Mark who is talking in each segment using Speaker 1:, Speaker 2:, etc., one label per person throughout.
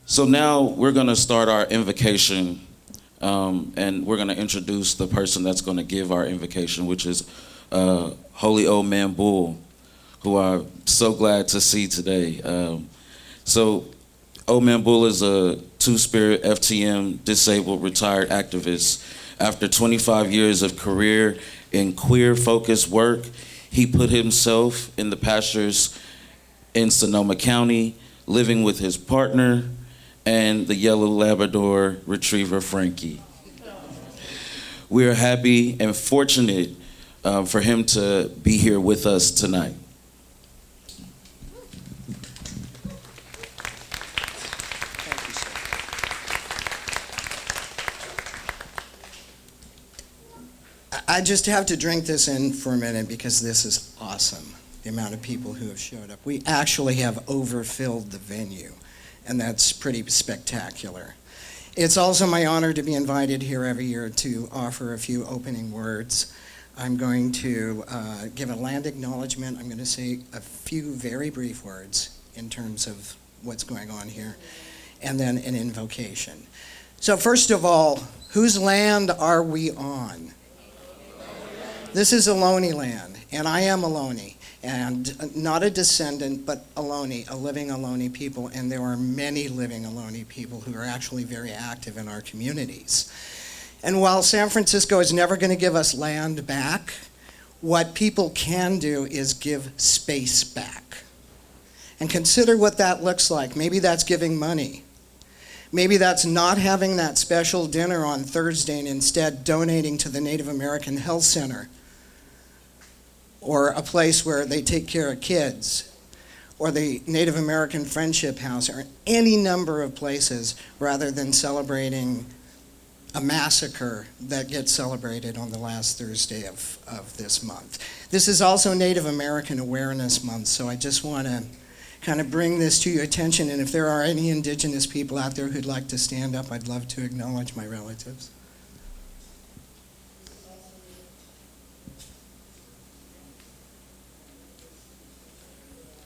Speaker 1: So now we're going to start our invocation, and we're going to introduce the person that's going to give our invocation, which is Holy Old Man Bull, who I'm so glad to see today. So Old Man Bull is a Two-Spirit FTM disabled retired activist. After 25 years of career in queer-focused work, he put himself in the pastures in Sonoma County, living with his partner and the yellow Labrador retriever, Frankie. We are happy and fortunate for him to be here with us tonight.
Speaker 2: I just have to drink this in for a minute because this is awesome, the amount of people who have showed up. We actually have overfilled the venue, and that's pretty spectacular. It's also my honor to be invited here every year to offer a few opening words. I'm going to give a land acknowledgement. I'm going to say a few very brief words in terms of what's going on here, and then an invocation. So first of all, whose land are we on? This is Ohlone land, and I am Ohlone, and not a descendant, but Ohlone, a living Ohlone people, and there are many living Ohlone people who are actually very active in our communities. And while San Francisco is never going to give us land back, what people can do is give space back. And consider what that looks like. Maybe that's giving money. Maybe that's not having that special dinner on Thursday and instead donating to the Native American Health Center, or a place where they take care of kids, or the Native American Friendship House, or any number of places, rather than celebrating a massacre that gets celebrated on the last Thursday of this month. This is also Native American Awareness Month, so I just want to kind of bring this to your attention, and if there are any Indigenous people out there who'd like to stand up, I'd love to acknowledge my relatives.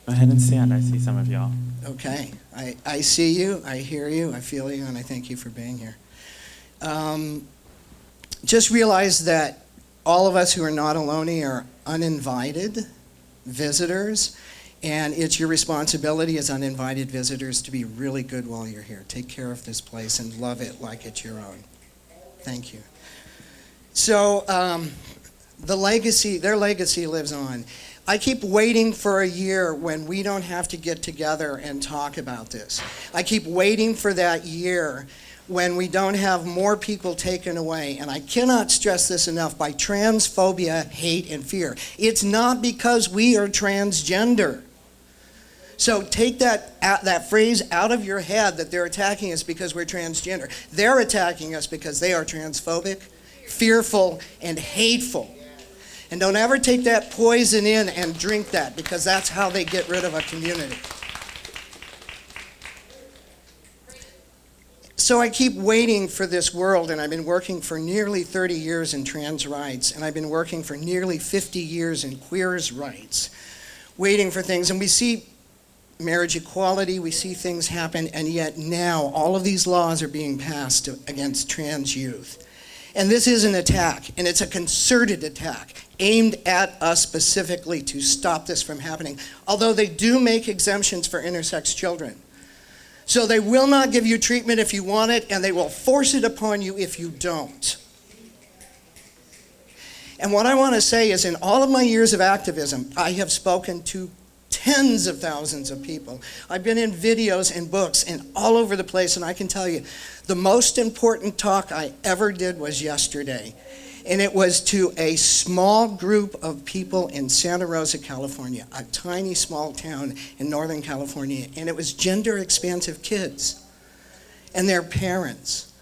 Speaker 3: Go ahead and stand. I see some of y'all.
Speaker 2: Okay. I see you, I hear you, I feel you, and I thank you for being here. Just realize that all of us who are not Ohlone are uninvited visitors, and it's your responsibility as uninvited visitors to be really good while you're here. Take care of this place and love it like it's your own. Thank you. So their legacy lives on. I keep waiting for a year when we don't have to get together and talk about this. I keep waiting for that year when we don't have more people taken away. And I cannot stress this enough, by transphobia, hate, and fear. It's not because we are transgender. So take that phrase out of your head that they're attacking us because we're transgender. They're attacking us because they are transphobic, fearful, and hateful. And don't ever take that poison in and drink that, because that's how they get rid of a community. So I keep waiting for this world, and I've been working for nearly 30 years in trans rights, and I've been working for nearly 50 years in queers' rights, waiting for things. And we see marriage equality, we see things happen, and yet now all of these laws are being passed against trans youth. And this is an attack, and it's a concerted attack aimed at us specifically to stop this from happening, although they do make exemptions for intersex children. So they will not give you treatment if you want it, and they will force it upon you if you don't. And what I want to say is, in all of my years of activism, I have spoken to tens of thousands of people. I've been in videos and books and all over the place, and I can tell you, the most important talk I ever did was yesterday. And it was to a small group of people in Santa Rosa, California, a tiny small town in Northern California. And it was gender expansive kids and their parents.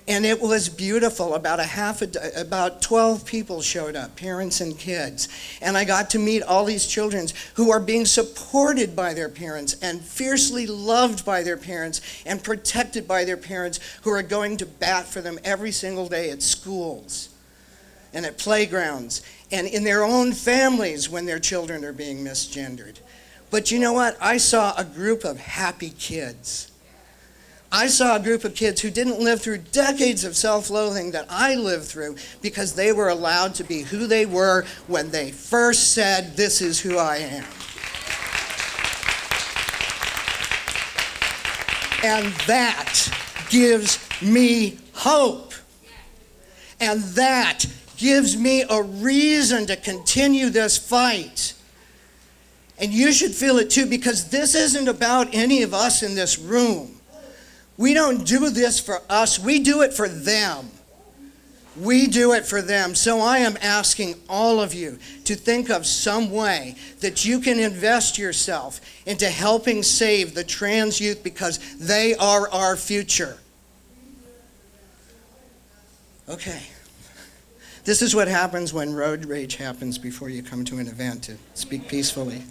Speaker 2: And it was beautiful. About 12 people showed up, parents and kids. And I got to meet all these children who are being supported by their parents and fiercely loved by their parents and protected by their parents, who are going to bat for them every single day at schools and at playgrounds and in their own families when their children are being misgendered. But you know what? I saw a group of happy kids I saw a group of kids who didn't live through decades of self-loathing that I lived through because they were allowed to be who they were when they first said, "This is who I am." And that gives me hope. And that gives me a reason to continue this fight. And you should feel it too, because this isn't about any of us in this room. We don't do this for us, we do it for them. We do it for them. So I am asking all of you to think of some way that you can invest yourself into helping save the trans youth, because they are our future. Okay. This is what happens when road rage happens before you come to an event to speak peacefully.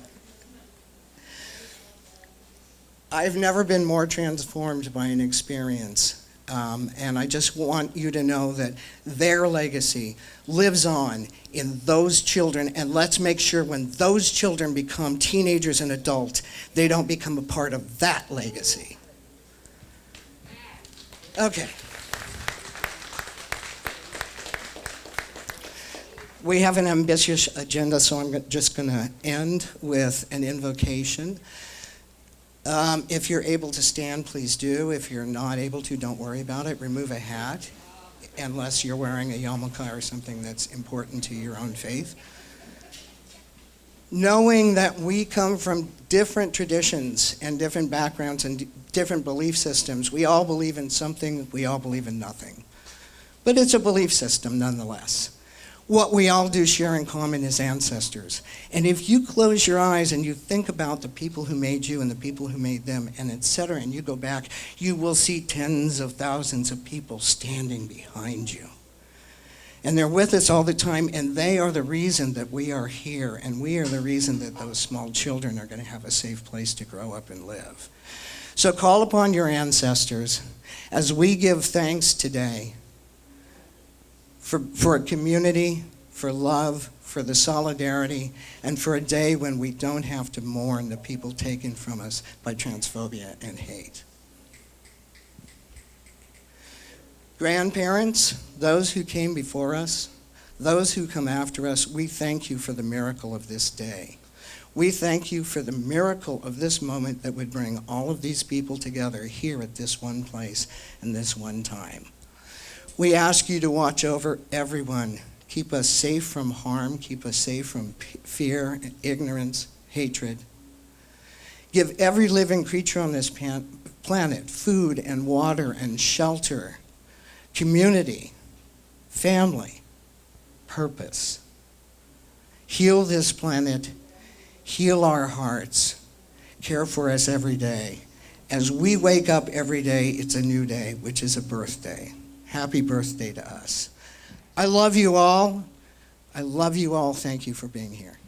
Speaker 2: I've never been more transformed by an experience. And I just want you to know that their legacy lives on in those children. And let's make sure when those children become teenagers and adults, they don't become a part of that legacy. Okay. We have an ambitious agenda, so I'm just going to end with an invocation. If you're able to stand, please do. If you're not able to, don't worry about it. Remove a hat, unless you're wearing a yarmulke or something that's important to your own faith. Knowing that we come from different traditions and different backgrounds and different belief systems, we all believe in something, we all believe in nothing. But it's a belief system nonetheless. What we all do share in common is ancestors. And if you close your eyes and you think about the people who made you and the people who made them, and et cetera, and you go back, you will see tens of thousands of people standing behind you. And they're with us all the time, and they are the reason that we are here, and we are the reason that those small children are going to have a safe place to grow up and live. So call upon your ancestors as we give thanks today for a community, for love, for the solidarity, and for a day when we don't have to mourn the people taken from us by transphobia and hate. Grandparents, those who came before us, those who come after us, we thank you for the miracle of this day. We thank you for the miracle of this moment that would bring all of these people together here at this one place and this one time. We ask you to watch over everyone. Keep us safe from harm. Keep us safe from fear, ignorance, hatred. Give every living creature on this planet food and water and shelter, community, family, purpose. Heal this planet. Heal our hearts. Care for us every day. As we wake up every day, it's a new day, which is a birthday. Happy birthday to us. I love you all. I love you all. Thank you for being here.